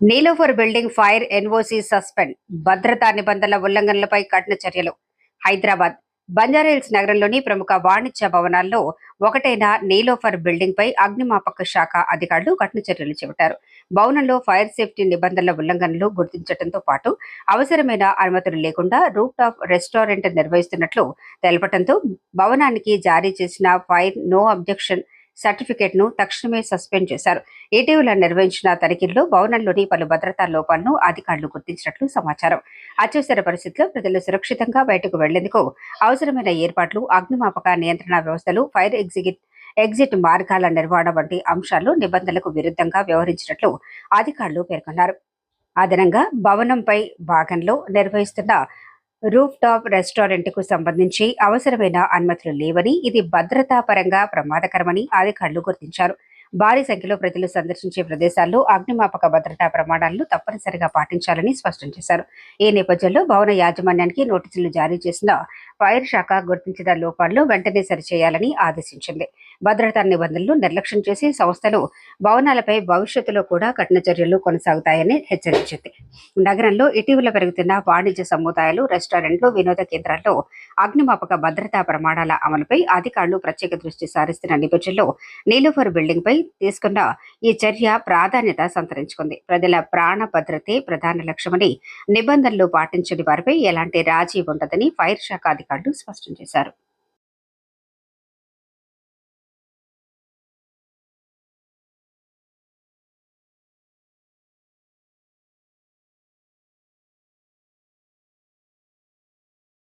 Niloufer building fire NOC suspend. భద్రతా నిబంధనల ఉల్లంఘనలపై కఠిన చర్యలు. హైదరాబాద్ బంజారాహిల్స్ నగరంలోని ప్రముఖ వాణిజ్య భవనాల్లో ఒకటైన నీలోఫర్ బిల్డింగ్ పై అగ్నిమాపక శాఖ అధికారులు కఠిన చర్యలు చేపట్టారు. భవనంలో ఫైర్ సేఫ్టీ నిబంధనల ఉల్లంఘనలు గుర్తించడంతో పాటు అవసరమైన అనుమతులు లేకుండా రూఫ్ టాప్ రెస్టారెంట్ నిర్వహిస్తున్నట్లు తెలపడంతో భవనానికి జారీ చేసిన ఫైర్ నో అబ్జెక్షన్ సర్టిఫికేట్ ను తక్షణమే సస్పెండ్ చేశారు. ఇటీవల నిర్వహించిన తనిఖీల్లో భవనంలోని పలు భద్రతా లోపాలను అధికారులు గుర్తించినట్లు సమాచారం. అత్యవసర పరిస్థితుల్లో ప్రజలు సురక్షితంగా బయటకు వెళ్లేందుకు అవసరమైన ఏర్పాట్లు, అగ్నిమాపక నియంత్రణ వ్యవస్థలు, ఫైర్ ఎగ్జిట్ మార్గాల నిర్వహణ వంటి అంశాలు నిబంధనలకు విరుద్ధంగా వ్యవహరించినట్లు అధికారులు పేర్కొన్నారు. అదనంగా భవనంపై భాగంలో నిర్వహిస్తున్న రూఫ్ టాప్ రెస్టారెంట్ కు సంబంధించి అవసరమైన అనుమతులు లేవని, ఇది భద్రతా పరంగా ప్రమాదకరమని అధికారులు గుర్తించారు. భారీ సంఖ్యలో ప్రజలు సందర్శించే ప్రదేశాల్లో అగ్నిమాపక భద్రతా ప్రమాణాలను తప్పనిసరిగా పాటించాలని స్పష్టం చేశారు. ఈ నేపథ్యంలో భవన యాజమాన్యానికి నోటీసులు జారీ చేసిన ఫైర్ శాఖ గుర్తించిన లోపాలను వెంటనే సరిచేయాలని ఆదేశించింది. భద్రతా నిబంధనలు నిర్లక్ష్యం చేసి సంస్థలు భవనాలపై భవిష్యత్తులో కూడా కఠిన చర్యలు కొనసాగుతాయని హెచ్చరించింది. నగరంలో ఇటీవల పెరుగుతున్న వాణిజ్య సముదాయాలు, రెస్టారెంట్లు, వినోద కేంద్రాల్లో అగ్నిమాపక భద్రతా ప్రమాణాల అమలుపై అధికారులు ప్రత్యేక దృష్టి సారిస్తున్న నేపథ్యంలో నీలోఫర్ బిల్డింగ్ పై తీసుకున్న ఈ చర్య ప్రాధాన్యత సంతరించుకుంది. ప్రజల ప్రాణ భద్రతే ప్రధాన లక్ష్యమని, నిబంధనలు పాటించని వారిపై ఎలాంటి రాజీ ఉండదని ఫైర్ శాఖ అధికారులు స్పష్టం చేశారు.